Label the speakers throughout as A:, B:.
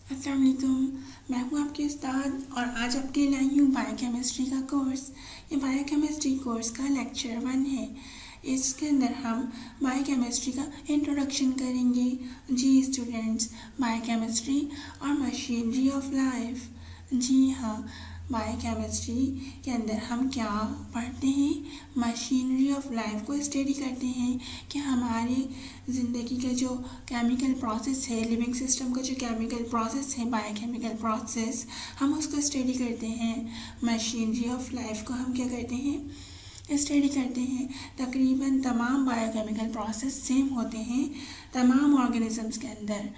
A: अस्सलाम वालेकुम। मैं हूँ आपकी उस्ताद और आज आपके लिए लाई हूँ बायोकेमिस्ट्री का कोर्स। ये बायोकेमिस्ट्री कोर्स का लेक्चर 1 है। इसके अंदर हम बायोकेमिस्ट्री का इंट्रोडक्शन करेंगे। जी स्टूडेंट्स, बायोकेमिस्ट्री और मशीनरी ऑफ लाइफ। जी हाँ, बायोकेमिस्ट्री के अंदर हम क्या पढ़ते हैं, मशीनरी ऑफ लाइफ को स्टडी करते हैं कि हमारी ज़िंदगी का जो केमिकल प्रोसेस है, लिविंग सिस्टम का जो केमिकल प्रोसेस है, बायोकेमिकल प्रोसेस, हम उसको स्टडी करते हैं। मशीनरी ऑफ लाइफ को हम क्या करते हैं, स्टडी करते हैं। तकरीबन तमाम बायोकेमिकल प्रोसेस सेम होते हैं तमाम ऑर्गेनिजम्स के अंदर।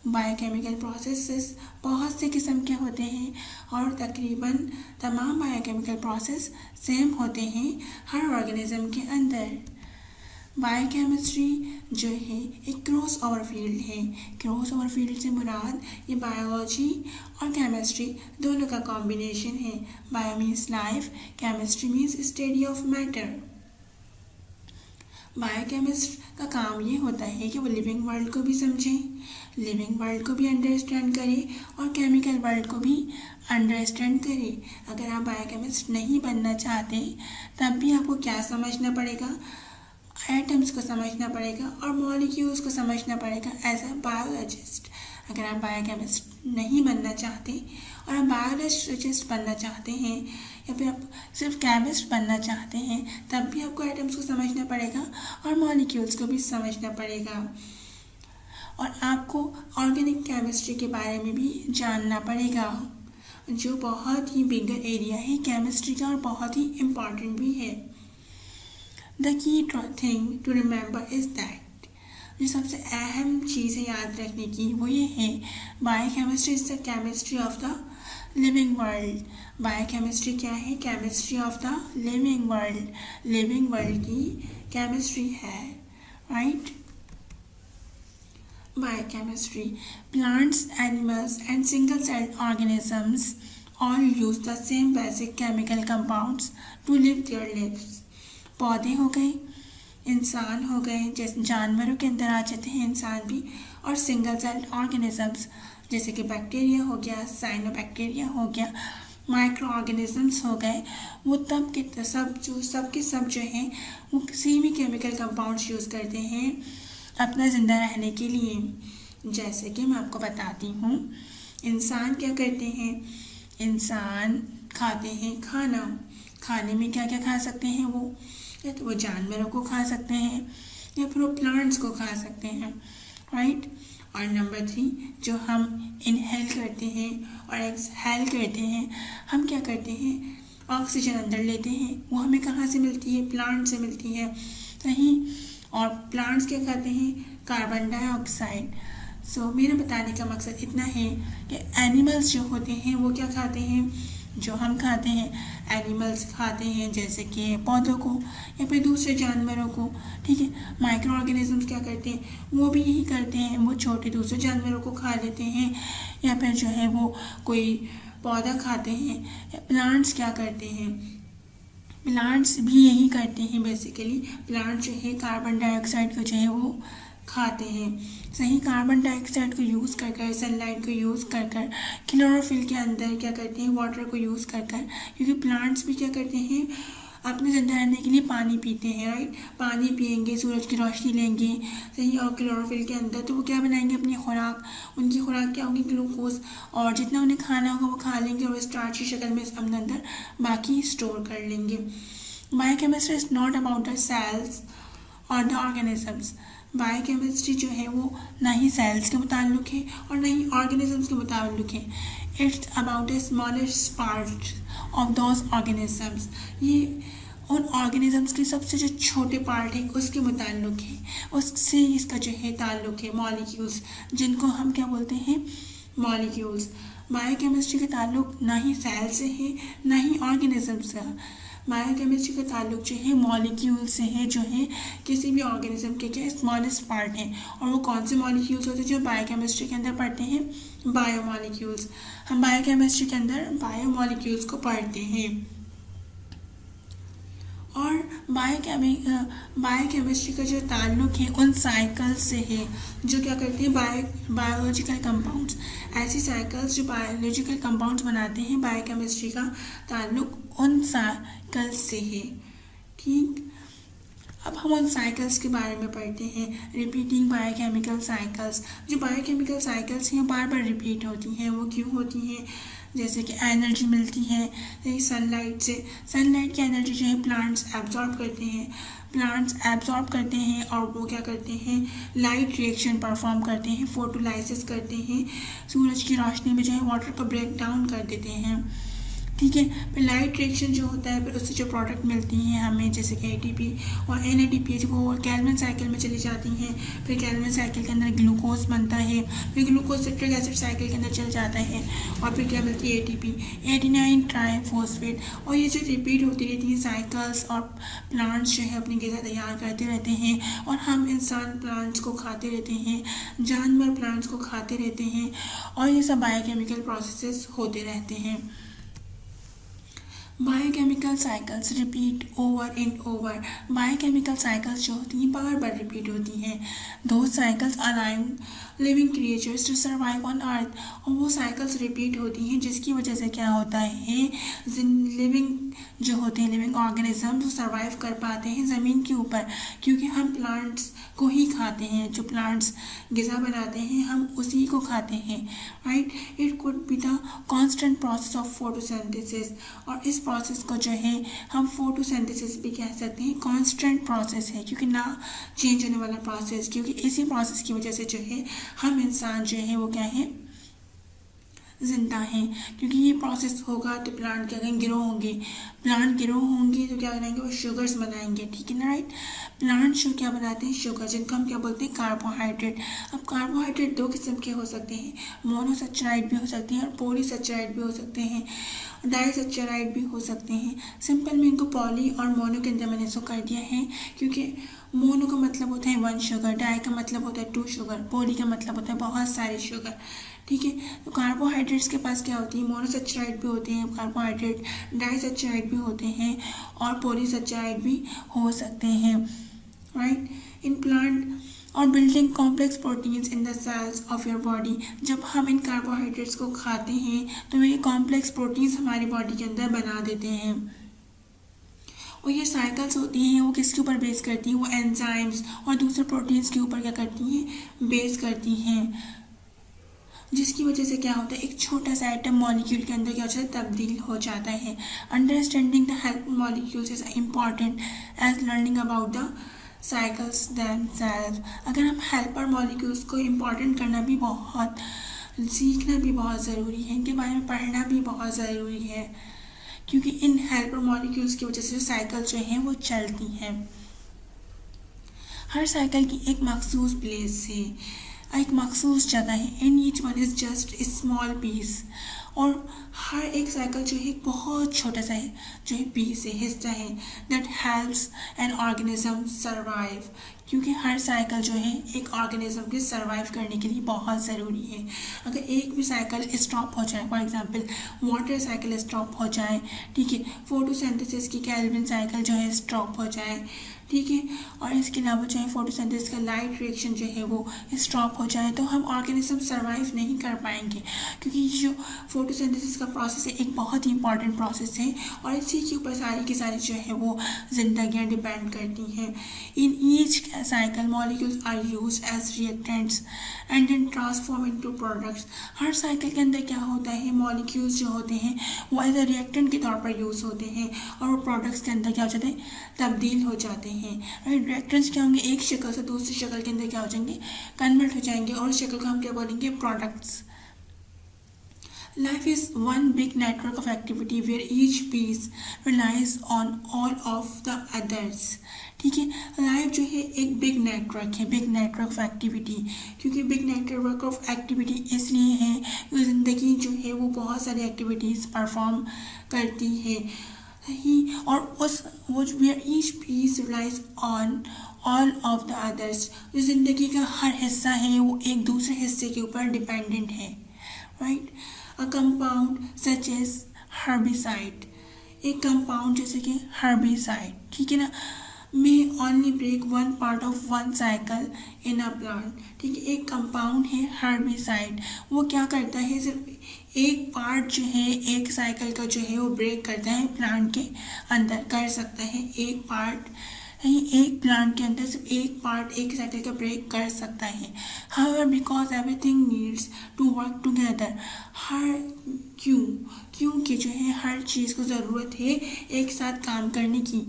A: बायोकेमिकल प्रोसेसेस बहुत से किस्म के होते हैं और तकरीबन तमाम बायोकेमिकल प्रोसेस सेम होते हैं हर ऑर्गेनिज्म के अंदर। बायोकेमिस्ट्री जो है एक क्रॉस ओवर फील्ड है। क्रॉस ओवर फील्ड से मुराद ये बायोलॉजी और केमिस्ट्री दोनों का कॉम्बिनेशन है। Bio means life, chemistry means study of matter. Biochemist का काम ये होता है कि वो लिविंग वर्ल्ड को भी समझें, लिविंग वर्ल्ड को भी अंडरस्टैंड करें और केमिकल वर्ल्ड को भी अंडरस्टैंड करें। अगर आप बायोकेमिस्ट नहीं बनना चाहते तब भी आपको क्या समझना पड़ेगा, एटम्स को समझना पड़ेगा और मॉलिक्यूल्स को समझना पड़ेगा एज अ बायोलॉजिस्ट। अगर आप बायोकेमिस्ट नहीं बनना चाहते और आप बायोलॉजिस्ट बनना चाहते हैं या फिर आप सिर्फ केमिस्ट बनना चाहते हैं तब भी आपको एटम्स को समझना पड़ेगा और मॉलिक्यूल्स को भी समझना पड़ेगा। और आपको ऑर्गेनिक केमिस्ट्री के बारे में भी जानना पड़ेगा, जो बहुत ही बिगर एरिया है केमिस्ट्री का और बहुत ही इम्पॉर्टेंट भी है। The key thing to remember is that जो सबसे अहम चीज़ है याद रखने की वो ये है, biochemistry is the chemistry of the living world. Biochemistry क्या है, chemistry of the living world. Living world की केमिस्ट्री है, right. Biochemistry, plants, animals and single celled organisms all use the same basic chemical compounds to live their lives। पौधे हो गए, इंसान हो गए, जैसे जानवरों के अंदर आ जाते हैं इंसान भी, और सिंगल सेल्ड ऑर्गेनिजम्स जैसे कि बैक्टीरिया हो गया, साइनोबैक्टीरिया हो गया, माइक्रो ऑर्गेनिजम्स हो गए, वो तब के सब जो हैं वो किसी भी केमिकल कंपाउंड्स यूज़ करते हैं अपना ज़िंदा रहने के लिए। जैसे कि मैं आपको बताती हूँ, इंसान क्या करते हैं, इंसान खाते हैं खाना। खाने में क्या क्या खा सकते हैं वो, या तो वो जानवरों को खा सकते हैं या फिर वो प्लांट्स को खा सकते हैं, राइट। और नंबर 3, जो हम इनहेल करते हैं और एक्सहेल करते हैं, हम क्या करते हैं, ऑक्सीजन अंदर लेते हैं। वो हमें कहाँ से मिलती है, प्लांट से मिलती है, सही। और प्लांट्स क्या खाते हैं, कार्बन डाइऑक्साइड। सो मेरा बताने का मकसद इतना है कि एनिमल्स जो होते हैं वो क्या खाते हैं, जो हम खाते हैं, एनिमल्स खाते हैं जैसे कि पौधों को या फिर दूसरे जानवरों को, ठीक है। माइक्रो ऑर्गेनिजम्स क्या करते हैं, वो भी यही करते हैं, वो छोटे दूसरे जानवरों को खा लेते हैं या फिर जो है वो कोई पौधा खाते हैं। प्लांट्स क्या करते हैं, प्लांट्स भी यही करते हैं बेसिकली। प्लांट जो है कार्बन डाइऑक्साइड को जो है वो खाते हैं, सही। कार्बन डाइऑक्साइड को यूज़ कर कर, सनलाइट को यूज़ कर कर, क्लोरोफिल के अंदर क्या करते हैं, वाटर को यूज़ कर कर, क्योंकि प्लांट्स भी क्या करते हैं, अपने जिंदा रहने के लिए पानी पीते हैं, राइट। पानी पिएंगे, सूरज की रोशनी लेंगे, सही, और क्लोरोफिल के अंदर तो वो क्या बनाएंगे, अपनी खुराक। उनकी खुराक क्या होगी, ग्लूकोज, और जितना उन्हें खाना होगा वो खा लेंगे और स्टार्च की शक्ल में अपने अंदर बाकी स्टोर कर लेंगे। Biochemistry is not about the cells और द ऑर्गेनिजम्स। बायोकेमिस्ट्री जो है वो ना ही सेल्स के मुताल्लिक है और ना ही ऑर्गेनिजम्स के मुताल्लिक है। It's about A smallest part of those organisms. ये उन ऑर्गेनिजम्स के सबसे जो छोटे पार्ट है उसके मुताल्लिक है, उससे इसका जो है ताल्लुक है। मॉलिक्यूल्स, जिनको हम क्या बोलते हैं, मॉलिक्यूल्स। बायोकेमिस्ट्री का ताल्लुक ना ही सेल से है ना ही ऑर्गेनिजम्स का। बायोकेमिस्ट्री का ताल्लुक जो है मॉलिक्यूल से है, जो है किसी भी ऑर्गेनिज्म के क्या स्मॉलेस्ट पार्ट हैं। और वो कौन से मॉलिक्यूल्स होते हैं जो बायोकेमिस्ट्री के अंदर पढ़ते हैं, बायोमॉलिक्यूल्स। हम बायोकेमिस्ट्री के अंदर बायोमॉलिक्यूल्स को पढ़ते हैं। और बायोकेमिस्ट्री का जो ताल्लुक है उन साइकिल से है जो क्या करते हैं, बायोलॉजिकल कंपाउंड्स, ऐसी साइकिल्स जो बायोलॉजिकल कंपाउंड्स बनाते हैं, बायोकेमिस्ट्री का ताल्लुक उन साइकिल से है। ठीक, अब हम उन साइकिल्स के बारे में पढ़ते हैं। रिपीटिंग बायोकेमिकल साइकिल्स, जो बायोकेमिकल साइकिल्स हैं बार बार रिपीट होती हैं। वो क्यों होती हैं? जैसे कि एनर्जी मिलती है सनलाइट से। सनलाइट की एनर्जी जो है प्लांट्स एब्जॉर्ब करते हैं और वो क्या करते हैं, लाइट रिएक्शन परफॉर्म करते हैं, फोटोलाइसिस करते हैं, सूरज की रोशनी में जो है वाटर को ब्रेक डाउन कर देते हैं। ठीक है, फिर लाइट रिएक्शन जो होता है फिर उससे जो प्रोडक्ट मिलती हैं हमें, जैसे कि ATP और NADP, जब वो कैल्विन साइकिल में चली जाती हैं, फिर कैल्विन साइकिल के अंदर ग्लूकोज बनता है, फिर ग्लूकोज सिट्रिक एसिड साइकिल के अंदर चल जाता है और फिर क्या मिलती है ATP, एडिनाइन ट्राइफॉस्फेट। और ये जो रिपीट होती रहती हैं साइकिल्स, और प्लांट्स जो है अपनी ग़िज़ा तैयार करते रहते हैं और हम इंसान प्लांट्स को खाते रहते हैं, जानवर प्लांट्स को खाते रहते हैं, और ये सब बायोकेमिकल प्रोसेसेस होते रहते हैं। Biochemical cycles repeat over and over. Biochemical cycles जो होती हैं बार बार रिपीट होती हैं। दो cycles allowing living creatures to survive on earth. और वो साइकिल्स रिपीट होती हैं जिसकी वजह से क्या होता है, लिविंग जो होते हैं, लिविंग ऑर्गेनिज्म वो सर्वाइव कर पाते हैं ज़मीन के ऊपर, क्योंकि हम प्लांट्स को ही खाते हैं। जो प्लांट्स ग़िज़ा बनाते हैं हम उसी को खाते हैं, right. It could be the constant process of photosynthesis. और इस प्रोसेस को जो है हम फोटोसिंथेसिस भी कह सकते हैं। कांस्टेंट प्रोसेस है क्योंकि ना चेंज होने वाला प्रोसेस, क्योंकि इसी प्रोसेस की वजह से जो है हम इंसान जो है वो क्या है, जिंदा हैं। क्योंकि ये प्रोसेस होगा तो प्लांट क्या करेंगे, ग्रो होंगे। प्लांट ग्रो होंगे तो क्या करेंगे, वो शुगर्स बनाएंगे, ठीक है ना, राइट। प्लांट जो क्या बनाते हैं, शुगर, जिनको हम क्या बोलते हैं, कार्बोहाइड्रेट। अब कार्बोहाइड्रेट दो किस्म के हो सकते हैं, मोनोसेचराइड भी हो सकते हैं और पॉलीसेचराइड भी हो सकते हैं, डाइसेचराइड भी हो सकते हैं। सिंपल में इनको पॉली और मोनो के अंदर मैंने इसको कर दिया है, क्योंकि मोनो का मतलब होता है 1 शुगर, डाई का मतलब होता है 2 शुगर, पॉली का मतलब होता है बहुत सारे शुगर, ठीक है। तो कार्बोहाइड्रेट्स के पास क्या होती है, मोनोसेचराइड भी होते हैं कार्बोहाइड्रेट, डाइसेचराइड भी होते हैं और पॉलीसेचराइड भी हो सकते हैं, राइट। इन प्लांट और building complex proteins in the cells of your body. जब हम इन कार्बोहाइड्रेट्स को खाते हैं तो ये कॉम्प्लेक्स प्रोटीन्स हमारी बॉडी के अंदर बना देते हैं। और ये साइकिल्स होती हैं वो किसके ऊपर बेस करती हैं, वो एंजाइम्स और दूसरे प्रोटीन्स के ऊपर क्या करती हैं, बेस करती हैं, जिसकी वजह से क्या होता है, एक छोटा सा एटम मॉलिक्यूल के अंदर क्या होता है, तब्दील हो जाता है। Understanding the help molecules is important as learning about the cycles themselves. अगर हम हेल्पर मॉलिक्यूल्स को इम्पॉर्टेंट करना भी बहुत, सीखना भी बहुत ज़रूरी है, इनके बारे में पढ़ना भी बहुत ज़रूरी है, क्योंकि इन हेल्पर मॉलिक्यूल्स की वजह से साइकिल जो हैं वो चलती हैं। हर साइकिल की एक मखसूस प्लेस है, एक मखसूस जगह है। In each one is just a small piece. और हर एक साइकिल जो है एक बहुत छोटा सा है, जो है पीस है, हिस्सा है, that helps an organism survive. क्योंकि हर साइकिल जो है एक ऑर्गेनिज्म के सर्वाइव करने के लिए बहुत ज़रूरी है। अगर एक भी साइकिल स्टॉप हो जाए, for example water cycle stop हो जाए, ठीक है, फोटोसिंथेसिस की कैल्विन साइकिल जो है स्टॉप हो जाए, ठीक है, और इसके अलावा जो है फोटोसिंथेसिस का लाइट रिएक्शन जो है वो स्टॉप हो जाए, तो हम ऑर्गेनिज्म सर्वाइव नहीं कर पाएंगे। क्योंकि जो फोटोसिंथेसिस का प्रोसेस है एक बहुत ही इंपॉर्टेंट प्रोसेस है और इसी के ऊपर सारी की सारी जो है वो जिंदगियाँ डिपेंड करती हैं। In each cycle molecules are used as reactants and then transform into products। Her cycle के अंदर क्या होता है, मॉलिक्यूल्स जो होते हैं वो एज ए रिएक्टेंट के तौर पर यूज़ होते हैं और वो प्रोडक्ट्स के अंदर क्या हो जाते हैं, तब्दील हो जाते हैं। रिएक्टेंट्स क्या होंगे, एक शक्ल से दूसरी शक्ल के अंदर क्या हो जाएंगे, कन्वर्ट हो जाएंगे, और शक्ल को हम क्या बोलेंगे, products. Life is one big network of activity where each piece relies on all of the others। ठीक है, लाइफ जो है एक बिग नेटवर्क है, बिग नेटवर्क ऑफ एक्टिविटी। क्योंकि बिग नेटवर्क ऑफ एक्टिविटी इसलिए है कि ज़िंदगी जो है वो बहुत सारी एक्टिविटीज़ परफॉर्म करती है, सही। और वो where each piece relies on all of the others. जो ज़िंदगी का हर हिस्सा है वो एक दूसरे हिस्से के ऊपर डिपेंडेंट है, right. A compound such as herbicide एक कंपाउंड जैसे कि हर्बिसाइड, ठीक है ना, may only break one part of one cycle in a plant, ठीक है। एक कंपाउंड है हर्बिसाइड, वो क्या करता है, सिर्फ एक पार्ट जो है एक साइकिल का जो है वो ब्रेक करता है प्लांट के अंदर, कर सकता है एक पार्ट, एक प्लांट के अंदर सिर्फ एक पार्ट एक साइकिल का ब्रेक कर सकता है। However because everything needs to work together, क्योंकि जो है हर चीज़ को ज़रूरत है एक साथ काम करने की,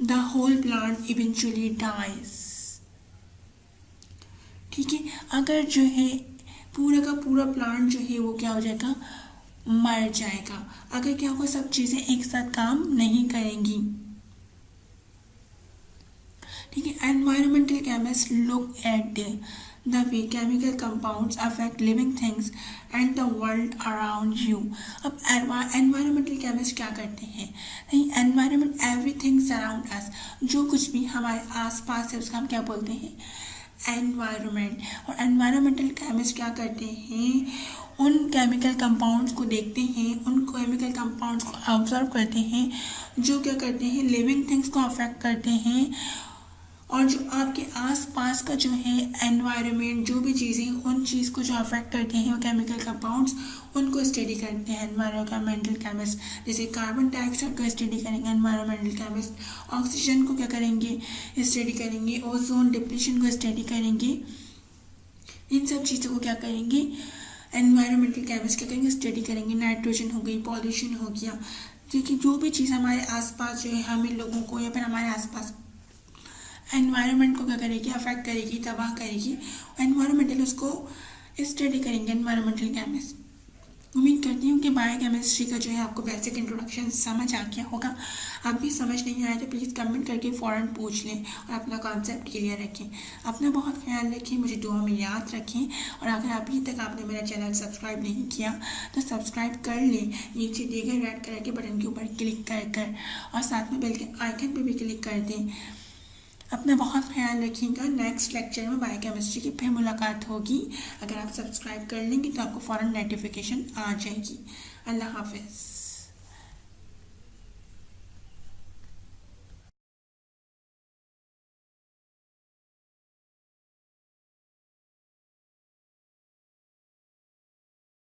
A: the whole plant eventually dies, ठीक है। अगर जो है पूरा का पूरा प्लांट जो है वो क्या हो जाएगा, मर जाएगा, अगर क्या होगा, सब चीज़ें एक साथ काम नहीं करेंगी, ठीक है। Environmental chemist look at the way chemical compounds affect living things and the world around you। अब environmental chemist क्या करते हैं, environment everything surround us, जो कुछ भी हमारे आसपास है उसका हम क्या बोलते हैं, environment। और environmental chemist क्या करते हैं, उन केमिकल कंपाउंड्स को देखते हैं, उन केमिकल कंपाउंड्स को ऑब्जर्व करते हैं जो क्या करते हैं, लिविंग थिंग्स को अफेक्ट करते हैं, और जो आपके आसपास का जो है एनवायरनमेंट, जो भी चीज़ें उन चीज़ को जो अफेक्ट करते हैं वो केमिकल कंपाउंड्स, उनको स्टडी करते हैं एनवायरमेंटल केमिस्ट। जैसे कार्बन डाइऑक्साइड को स्टडी करेंगे एनवायरमेंटल केमिस्ट, ऑक्सीजन को क्या करेंगे, स्टडी करेंगे, ओजोन डिप्लीशन को स्टडी करेंगे, इन सब चीज़ों को क्या करेंगे एनवायरमेंटल केमिस्ट क्या करेंगे, स्टडी करेंगे। नाइट्रोजन हो गई, पॉल्यूशन हो गया, ठीक है, जो भी चीज़ हमारे आसपास जो है हमें लोगों को या फिर हमारे आसपास एनवायरनमेंट को क्या करेगी, अफेक्ट करेगी, तबाह करेगी, एनवायरमेंटल उसको स्टडी करेंगे एनवायरमेंटल केमिस्ट। उम्मीद करती हूँ कि बायोकेमिस्ट्री का जो है आपको बेसिक इंट्रोडक्शन समझ आ गया होगा। अब भी समझ नहीं आया तो प्लीज़ कमेंट करके फ़ौरन पूछ लें और अपना कॉन्सेप्ट क्लियर रखें। अपना बहुत ख्याल रखें, मुझे दुआ में याद रखें, और अगर अभी तक आपने मेरा चैनल सब्सक्राइब नहीं किया तो सब्सक्राइब कर लें, नीचे दिए गए रेड कलर के बटन के ऊपर क्लिक कर और साथ में बेल के आइकन पर भी क्लिक कर दें। अपना बहुत ख्याल रखिएगा। नेक्स्ट लेक्चर में बायोकेमिस्ट्री की फिर मुलाकात होगी। अगर आप सब्सक्राइब कर लेंगे तो आपको फ़ौरन नोटिफिकेशन आ जाएगी। अल्लाह हाफ़िज़।